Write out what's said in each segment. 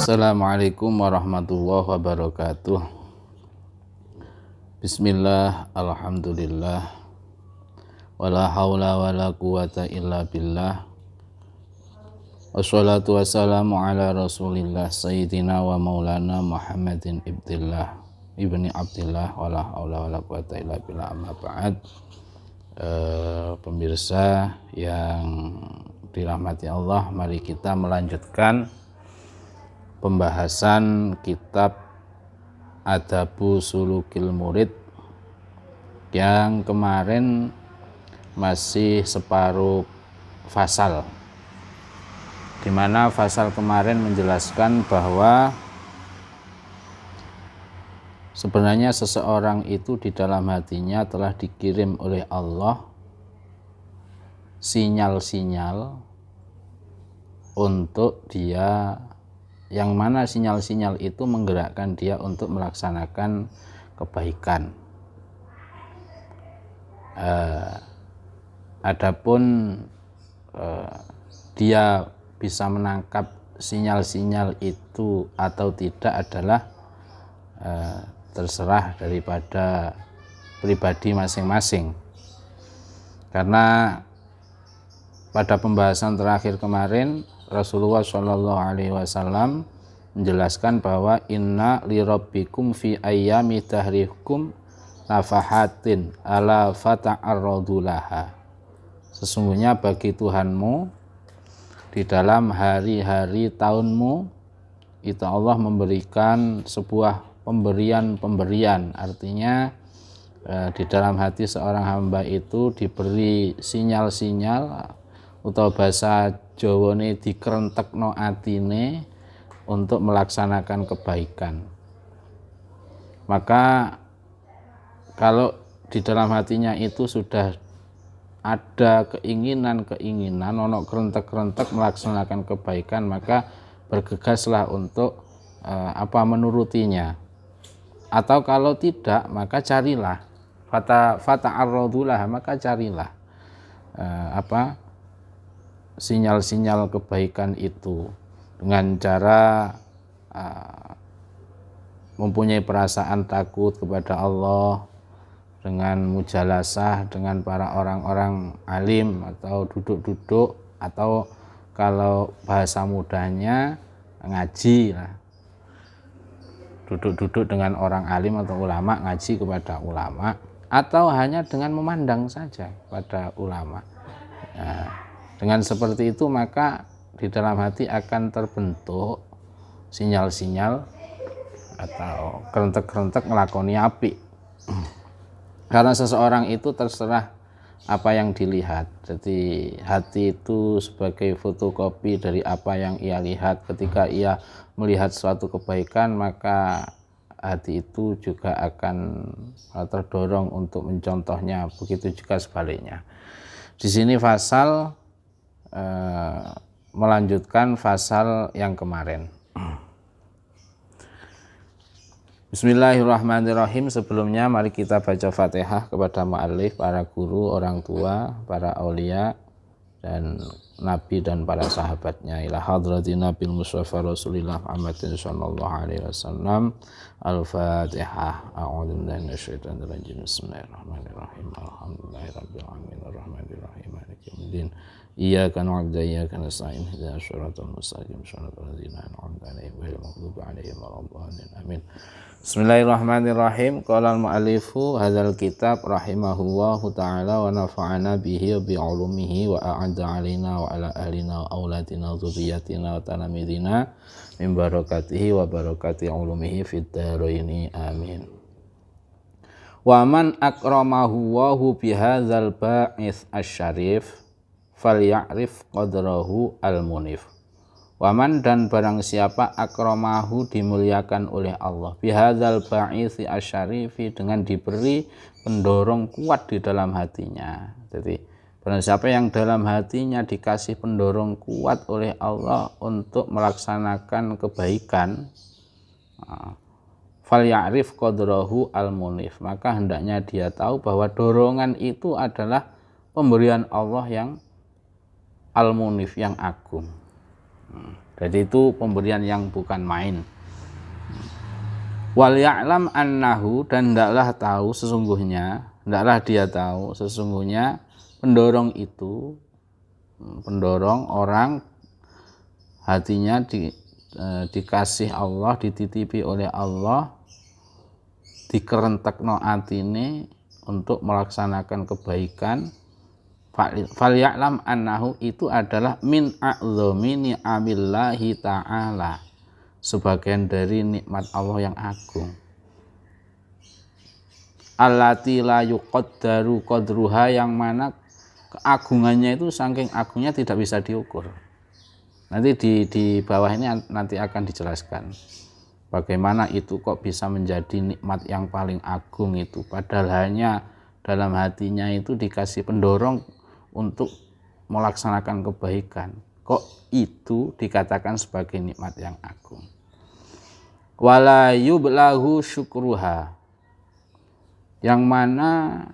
Assalamualaikum warahmatullahi wabarakatuh. Bismillah, alhamdulillah, wala haula wala quwata illa billah. Wassalatu wassalamu ala rasulillah sayyidina wa maulana Muhammadin ibni Abdillah, wala haula wala quwata illa billah, amma ba'd. Pemirsa yang dirahmati Allah, mari kita melanjutkan pembahasan kitab Adabu Sulukil Murid yang kemarin masih separuh fasal, di mana fasal kemarin menjelaskan bahwa sebenarnya seseorang itu di dalam hatinya telah dikirim oleh Allah sinyal-sinyal untuk dia, yang mana sinyal-sinyal itu menggerakkan dia untuk melaksanakan kebaikan. Adapun dia bisa menangkap sinyal-sinyal itu atau tidak adalah terserah daripada pribadi masing-masing. Karena pada pembahasan terakhir kemarin Rasulullah SAW menjelaskan bahwa inna li rabbikum fi ayyami tahrikum nafahatin ala fata'arradulaha. Sesungguhnya bagi Tuhanmu di dalam hari-hari tahunmu itu Allah memberikan sebuah pemberian. Artinya di dalam hati seorang hamba itu diberi sinyal-sinyal, atau bahasa Jawane dikerentekno atine untuk melaksanakan kebaikan. Maka kalau di dalam hatinya itu sudah ada keinginan, ono kerentek-kerentek melaksanakan kebaikan, maka bergegaslah untuk menurutinya. Atau kalau tidak, maka carilah fata'arradulah, maka carilah sinyal-sinyal kebaikan itu dengan cara mempunyai perasaan takut kepada Allah, dengan mujalasah dengan para orang-orang alim, atau duduk-duduk, atau kalau bahasa mudahnya ngaji lah, duduk-duduk dengan orang alim atau ulama, ngaji kepada ulama, atau hanya dengan memandang saja pada ulama. Dengan seperti itu maka di dalam hati akan terbentuk sinyal-sinyal atau kerentek-kerentek ngelakoni api. Karena seseorang itu terserah apa yang dilihat. Jadi hati itu sebagai fotokopi dari apa yang ia lihat. Ketika ia melihat suatu kebaikan, maka hati itu juga akan terdorong untuk mencontohnya. Begitu juga sebaliknya. Di sini fasal melanjutkan fasal yang kemarin. Bismillahirrahmanirrahim. Sebelumnya mari kita baca Fatihah kepada mu'allif, para guru, orang tua, para aulia dan nabi dan para sahabatnya. Ila hadrati nabil mustafa rasulillah Muhammadin sallallahu alaihi wasallam. Al-Fatihah. A'udzu billahi minasyaitonir rajim. Bismillahirrahmanirrahim. Alhamdulillahirabbil alamin arrahmanirrahim maliki yaumiddin. Iyyaka na'budu wa iyyaka nasta'in. Ihdinas shiratal mustaqim. Shiratal ladzina an'amta 'alaihim ghairil maghdubi 'alaihim waladdallin. Amin. Bismillahirrahmanirrahim. Qala al-mu'allifu hadzal kitab rahimahullahu ta'ala wa nafa'ana bihi wa bi 'ulumihi wa a'adda 'alaina wa 'ala ahlina wa auladina wa dzurriyyatina wa talamidina min barakatihi wa barakati 'ulumihi fid dharaini. Amin. Wa man akramahu Allahu bi hadzal ba'its asy-syarif falya'rif qadrahu al-munif. Waman, dan barang siapa akramahu dimuliakan oleh Allah bihadzal ba'itsi asyarifi, dengan diberi pendorong kuat di dalam hatinya. Jadi barang siapa yang dalam hatinya dikasih pendorong kuat oleh Allah untuk melaksanakan kebaikan, falya'rif qadrahu al-munif, maka hendaknya dia tahu bahwa dorongan itu adalah pemberian Allah yang al-munif, yang agung. Jadi itu pemberian yang bukan main. Wal ya'lam annahu, dan hendaklah tahu sesungguhnya, hendaklah dia tahu sesungguhnya pendorong itu, pendorong orang hatinya dikasih Allah, dititipi oleh Allah, dikerentekno atine untuk melaksanakan kebaikan. Fal ya'lam annahu itu adalah min a'dhami ni'amillahi ta'ala, sebagian dari nikmat Allah yang agung. Allati la yuqaddaru qadruha, yang mana keagungannya itu saking agungnya tidak bisa diukur. Nanti di bawah ini nanti akan dijelaskan bagaimana itu kok bisa menjadi nikmat yang paling agung itu, padahal hanya dalam hatinya itu dikasih pendorong untuk melaksanakan kebaikan. Kok itu dikatakan sebagai nikmat yang agung. Wala yublahu syukruha, yang mana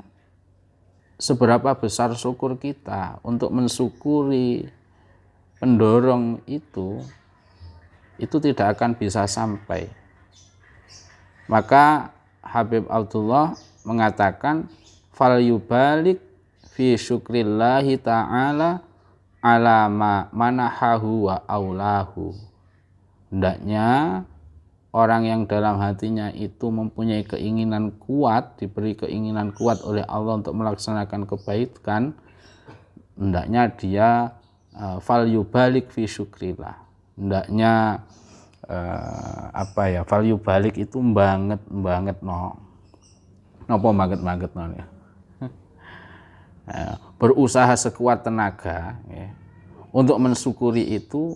seberapa besar syukur kita untuk mensyukuri pendorong itu tidak akan bisa sampai. Maka Habib Abdullah mengatakan fal yubalik fi syukrillahi ta'ala ala ma manahahu wa aulahu. Hendaknya orang yang dalam hatinya itu mempunyai keinginan kuat, diberi keinginan kuat oleh Allah untuk melaksanakan kebaikan, hendaknya dia fal yubalik fi syukrillah. Hendaknya fal yubalik itu banget no. Napa banget no ya. Berusaha sekuat tenaga ya, untuk mensyukuri itu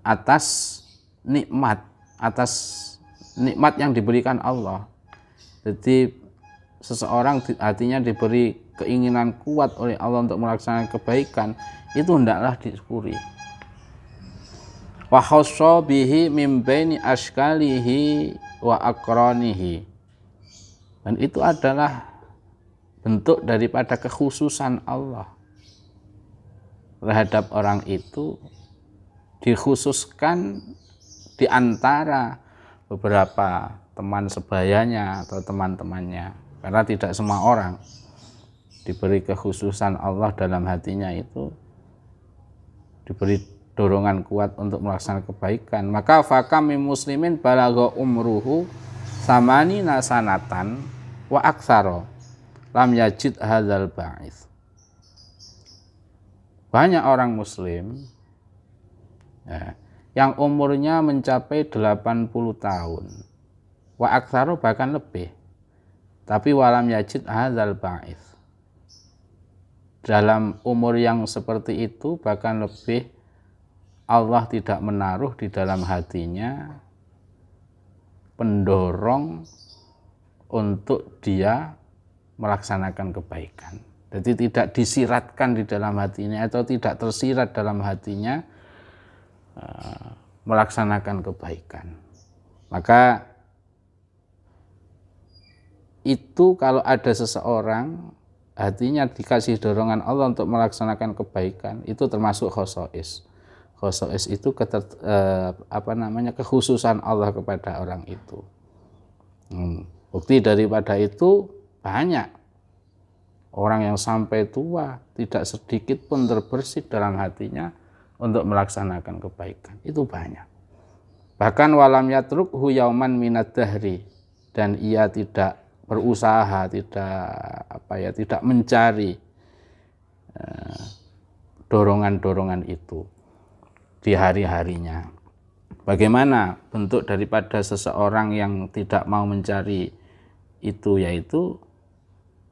atas nikmat yang diberikan Allah. Jadi seseorang hatinya diberi keinginan kuat oleh Allah untuk melaksanakan kebaikan, itu hendaklah disyukuri. Wa khassa bihi min baini ashkalihi wa aqranihi, dan itu adalah bentuk daripada kekhususan Allah terhadap orang itu, dikhususkan di antara beberapa teman sebayanya atau teman-temannya, karena tidak semua orang diberi kekhususan Allah dalam hatinya itu, diberi dorongan kuat untuk melaksanakan kebaikan. Maka fakam muslimin balagha umruhu samanina sanatan wa aktsara lam yajid hadzal ba'its. Banyak orang muslim ya, yang umurnya mencapai 80 tahun wa aktsara, bahkan lebih, tapi walam yajid hadzal ba'its. Dalam umur yang seperti itu bahkan lebih, Allah tidak menaruh di dalam hatinya pendorong untuk dia melaksanakan kebaikan. Jadi tidak disiratkan di dalam hatinya atau tidak tersirat dalam hatinya melaksanakan kebaikan. Maka itu kalau ada seseorang hatinya dikasih dorongan Allah untuk melaksanakan kebaikan, itu termasuk khosois. Khosois itu kekhususan Allah kepada orang itu. Bukti daripada itu banyak orang yang sampai tua tidak sedikit pun terbersit dalam hatinya untuk melaksanakan kebaikan. Itu banyak. Bahkan walam yatrukhu yauman minad dahri, dan ia tidak berusaha, tidak mencari dorongan-dorongan itu di hari-harinya. Bagaimana bentuk daripada seseorang yang tidak mau mencari itu, yaitu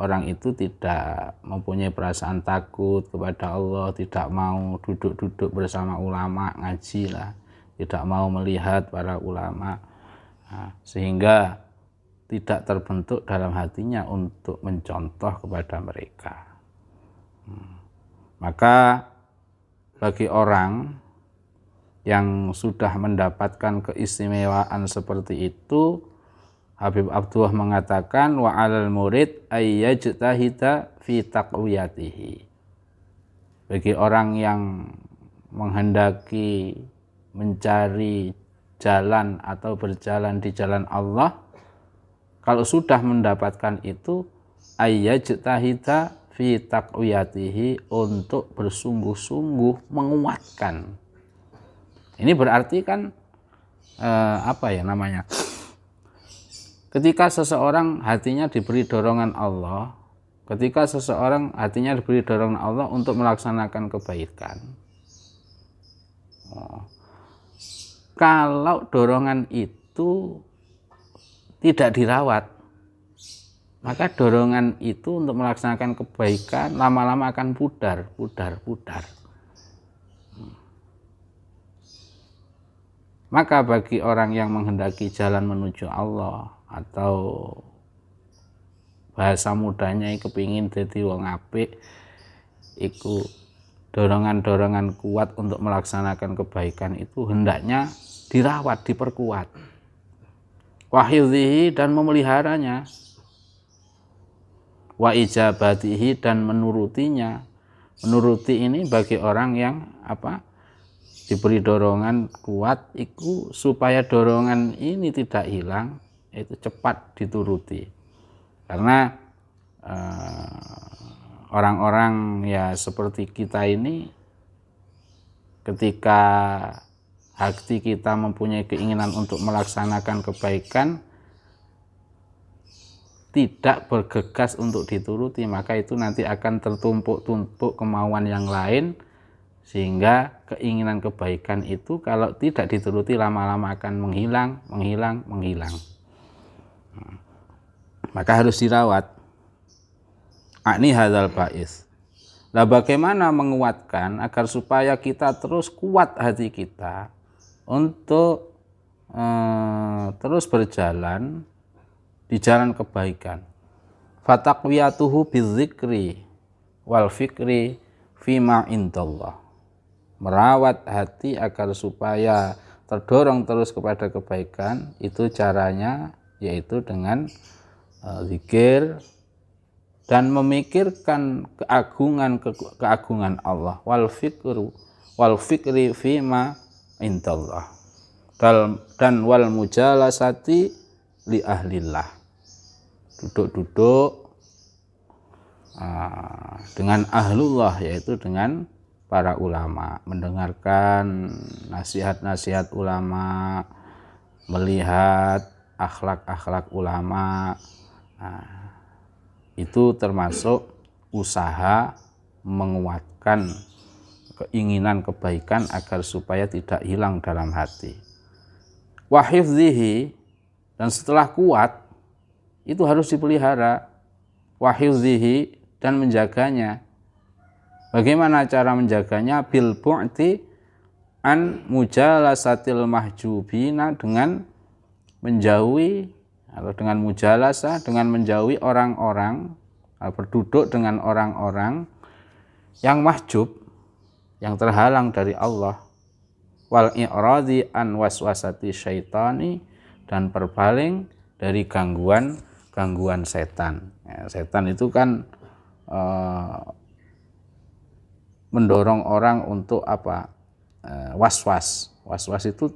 orang itu tidak mempunyai perasaan takut kepada Allah, tidak mau duduk-duduk bersama ulama, ngaji lah, tidak mau melihat para ulama, sehingga tidak terbentuk dalam hatinya untuk mencontoh kepada mereka. Maka bagi orang yang sudah mendapatkan keistimewaan seperti itu, Habib Abdullah mengatakan wa 'alal murid ayyajtahida fi taqwiyatihi. Bagi orang yang menghendaki mencari jalan atau berjalan di jalan Allah, kalau sudah mendapatkan itu ayyajtahida fi taqwiyatihi, untuk bersungguh-sungguh menguatkan. Ini berarti kan ketika seseorang hatinya diberi dorongan Allah, ketika seseorang hatinya diberi dorongan Allah untuk melaksanakan kebaikan, kalau dorongan itu tidak dirawat, maka dorongan itu untuk melaksanakan kebaikan lama-lama akan pudar. Maka bagi orang yang menghendaki jalan menuju Allah, atau bahasa mudanya kepingin jadi wong apik, iku dorongan-dorongan kuat untuk melaksanakan kebaikan itu hendaknya dirawat, diperkuat. Wahidhihi, dan memeliharanya. Wa ijabatihi, dan menurutinya. Menuruti ini bagi orang yang diberi dorongan kuat itu, supaya dorongan ini tidak hilang, itu cepat dituruti. Karena orang-orang ya seperti kita ini, ketika hati kita mempunyai keinginan untuk melaksanakan kebaikan, tidak bergegas untuk dituruti, maka itu nanti akan tertumpuk-tumpuk kemauan yang lain, sehingga keinginan kebaikan itu kalau tidak dituruti lama-lama akan menghilang. Maka harus dirawat. Akni hadzal ba'is. Nah, bagaimana menguatkan agar supaya kita terus kuat hati kita untuk terus berjalan di jalan kebaikan. Fataqwiyatuhu bidzikri wal fikri fima indallah. Merawat hati agar supaya terdorong terus kepada kebaikan, itu caranya yaitu dengan zikir dan memikirkan keagungan Allah, wal fikri fima indallah, dan wal mujalasati li ahlillah, duduk dengan ahlullah, yaitu dengan para ulama, mendengarkan nasihat-nasihat ulama, melihat akhlak-akhlak ulama. Itu termasuk usaha menguatkan keinginan kebaikan agar supaya tidak hilang dalam hati. Wa hifdzihi, dan setelah kuat itu harus dipelihara. Wa hifdzihi, dan menjaganya. Bagaimana cara menjaganya? Bil bu'ti an mujalasatil mahjubina, dengan menjauhi atau dengan mujalasah, dengan menjauhi orang-orang, berduduk dengan orang-orang yang mahjub, yang terhalang dari Allah. Wal i'radi an waswasati syaitani, dan berpaling dari gangguan setan. Setan itu kan mendorong orang untuk was-was. Was-was itu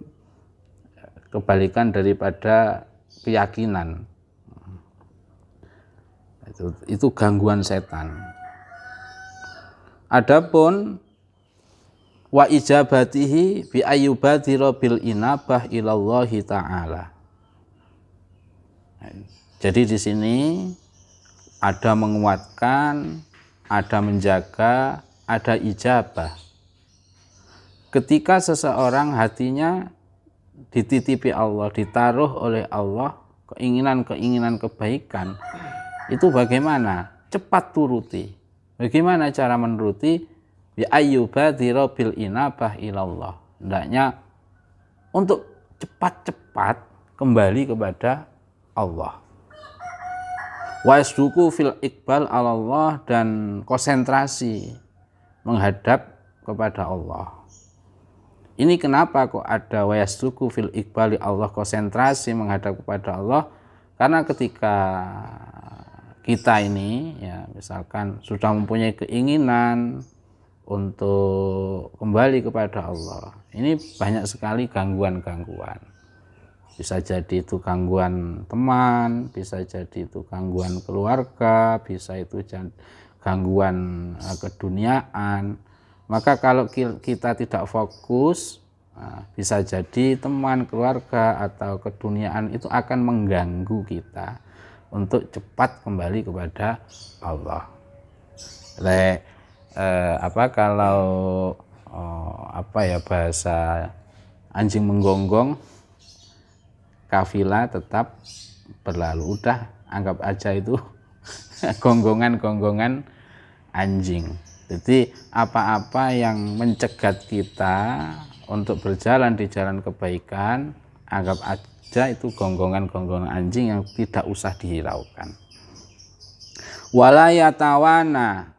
kebalikan daripada keyakinan. Itu gangguan setan. Adapun wa ijabatihi bi ayyubadira bil inabah ilallahi ta'ala. Jadi di sini ada menguatkan, ada menjaga, ada ijabah. Ketika seseorang hatinya dititipi Allah, ditaruh oleh Allah keinginan-keinginan kebaikan, itu bagaimana? Cepat turuti. Bagaimana cara menuruti? Bi ayyubadira bil inabah ilallah. Hendaknya untuk cepat-cepat kembali kepada Allah. Wa yasduku fil iqbal ala Allah, dan konsentrasi menghadap kepada Allah. Ini kenapa kok ada wa yasduku fil iqbali Allah, konsentrasi menghadap kepada Allah? Karena ketika kita ini ya misalkan sudah mempunyai keinginan untuk kembali kepada Allah. Ini banyak sekali gangguan-gangguan. Bisa jadi itu gangguan teman, bisa jadi itu gangguan keluarga, bisa itu gangguan keduniaan. Maka kalau kita tidak fokus, bisa jadi teman, keluarga, atau keduniaan itu akan mengganggu kita untuk cepat kembali kepada Allah. Kalau bahasa anjing menggonggong, kafilah tetap berlalu. Udah anggap aja itu gonggongan anjing. Jadi apa-apa yang mencegat kita untuk berjalan di jalan kebaikan, anggap aja itu gonggongan anjing yang tidak usah dihiraukan. Wala yatawana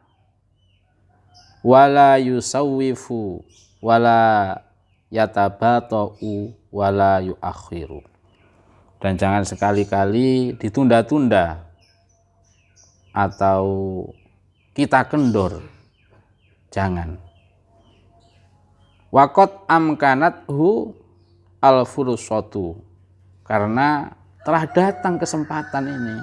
wala yusawwifu wala yatabata'u wala yuakhiru. Dan jangan sekali-kali ditunda-tunda atau kita kendor. Jangan. Waqat amkanathu al-fursatu, karena telah datang kesempatan ini.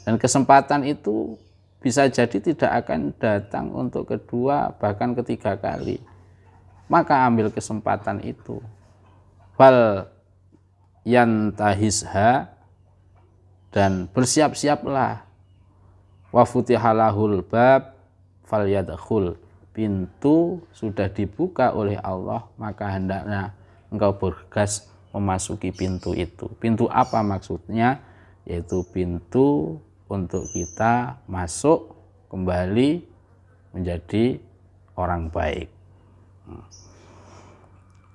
Dan kesempatan itu bisa jadi tidak akan datang untuk kedua bahkan ketiga kali. Maka ambil kesempatan itu. Fal yantahisha, dan bersiap-siaplah. Wa futihalahul bab falyadkhul, pintu sudah dibuka oleh Allah, maka hendaknya engkau bergegas memasuki pintu itu. Pintu apa maksudnya? Yaitu pintu untuk kita masuk kembali menjadi orang baik.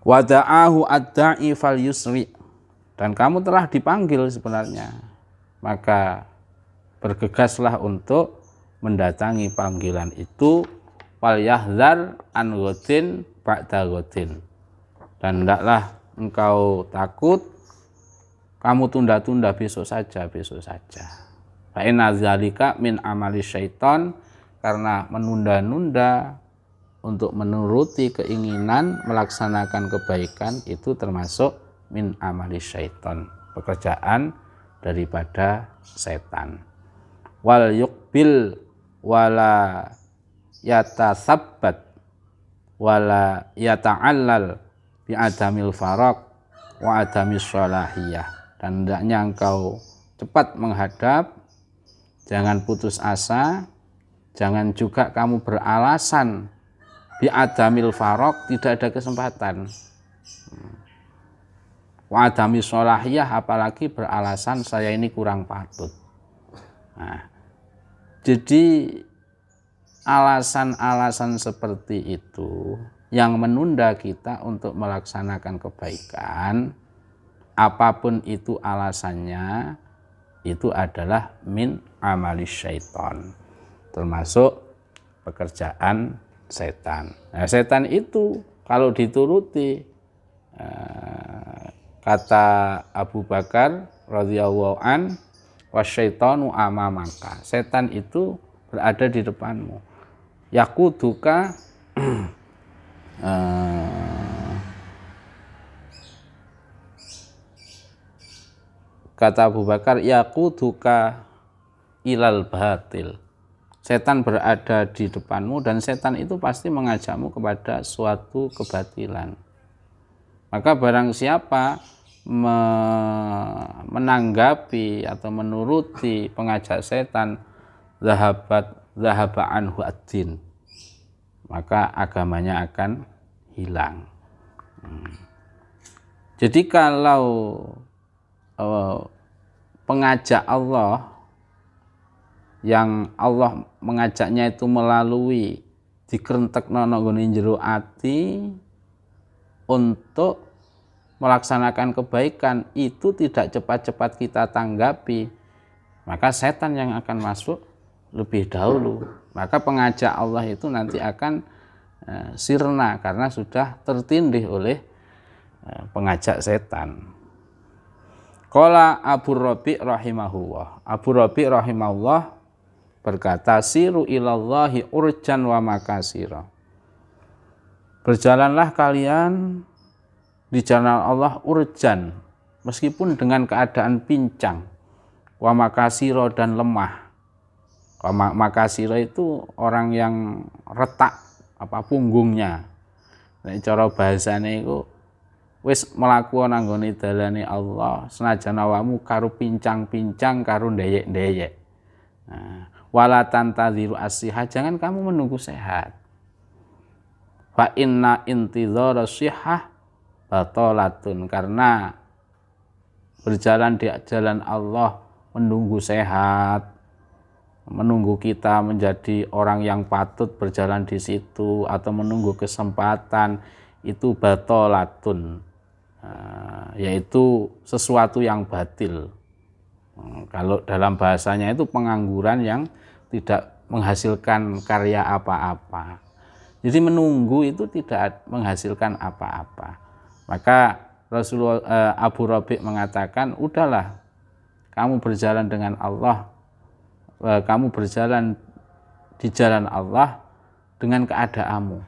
Wada'ahu ad-da'i fal yusri, dan kamu telah dipanggil sebenarnya, maka bergegaslah untuk mendatangi panggilan itu. Wal yahzar an ghatin ba'da ghatin, dan hendaklah engkau takut, kamu tunda-tunda besok saja. Fa inna dzalika min amali syaitan, karena menunda-nunda untuk menuruti keinginan melaksanakan kebaikan itu termasuk min amali syaitan, pekerjaan daripada setan. Wal yuqbil wala yatasabbat wala yata'allal bi adamil faraq wa adamis sholahiyah, dan hendaknya engkau cepat menghadap, jangan putus asa, jangan juga kamu beralasan bi adamil faraq, tidak ada kesempatan, wa adamis sholahiyah, apalagi beralasan saya ini kurang patut. Nah, jadi alasan-alasan seperti itu yang menunda kita untuk melaksanakan kebaikan, apapun itu alasannya, itu adalah min amali syaitan, termasuk pekerjaan setan. Nah, setan itu kalau dituruti, kata Abu Bakar radhiyallahu an, wasyaitanu amamaka, setan itu berada di depanmu. Yakuduka kata Abu Bakar, yakuduka ilal batil, setan berada di depanmu dan setan itu pasti mengajakmu kepada suatu kebatilan. Maka barang siapa menanggapi atau menuruti pengajak setan, zahaba anhu ad-din, maka agamanya akan hilang. Jadi kalau pengajak Allah yang Allah mengajaknya itu melalui dikrentekno nggone jero ati untuk melaksanakan kebaikan, itu tidak cepat-cepat kita tanggapi, maka setan yang akan masuk lebih dahulu. Maka pengajak Allah itu nanti akan sirna karena sudah tertindih oleh pengajak setan. Qala Abu Rabi' rahimahullah, Abu Rabi' rahimahullah berkata, siru ilallahi urjan wa makasira, Berjalanlah kalian di jalan Allah urjan, meskipun dengan keadaan pincang. Wa makasiro dan lemah. Wa makasiro itu orang yang retak punggungnya. Nek cara bahasane iku wis mlaku nang nggone dalane Allah, senajan awakmu karo pincang-pincang karo ndeyek-ndeyek. Nah, wala tantadziru as-sihah, jangan kamu menunggu sehat. Fa inna intidhara sihah batalatun, karena berjalan di jalan Allah menunggu sehat, menunggu kita menjadi orang yang patut berjalan di situ atau menunggu kesempatan, itu batalatun, yaitu sesuatu yang batil. Kalau dalam bahasanya itu pengangguran yang tidak menghasilkan karya apa-apa. Jadi menunggu itu tidak menghasilkan apa-apa. Maka Rasulullah Abu Rabi' mengatakan, udahlah kamu berjalan dengan Allah, kamu berjalan di jalan Allah dengan keadaanmu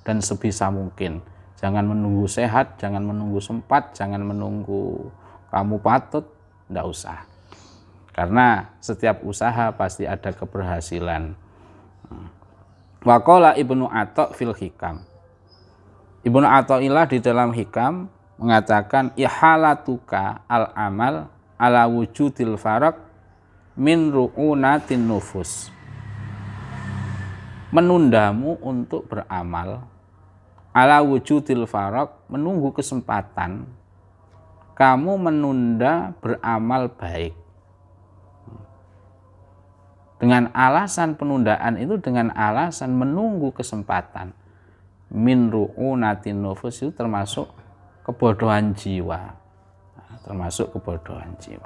dan sebisa mungkin. Jangan menunggu sehat, jangan menunggu sempat, jangan menunggu kamu patut, tidak usah. Karena setiap usaha pasti ada keberhasilan. Waqala Ibnu Atha fil Hikam. Ibnu Athaillah di dalam Hikam mengatakan, ihalatuka al-amal ala wujudil faraq min ru'unatin nufus. Menundamu untuk beramal ala wujudil faraq, menunggu kesempatan, kamu menunda beramal baik. Dengan alasan penundaan itu dengan alasan menunggu kesempatan. Min ru'unatin nufus itu termasuk kebodohan jiwa. Termasuk kebodohan jiwa.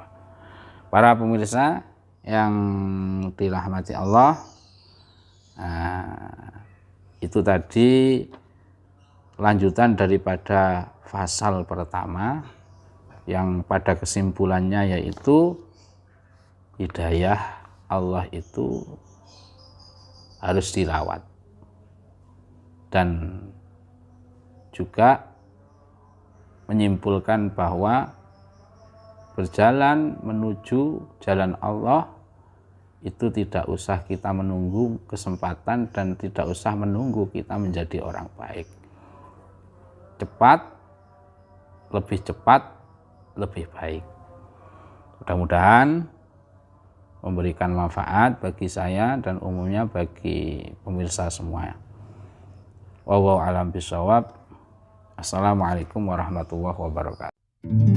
Para pemirsa yang dirahmati Allah, itu tadi lanjutan daripada fasal pertama yang pada kesimpulannya yaitu hidayah Allah itu harus dirawat, dan juga menyimpulkan bahwa berjalan menuju jalan Allah itu tidak usah kita menunggu kesempatan dan tidak usah menunggu kita menjadi orang baik. Cepat, lebih baik. Mudah-mudahan memberikan manfaat bagi saya dan umumnya bagi pemirsa semua. Wallahu a'lam bishawab. Assalamualaikum warahmatullahi wabarakatuh.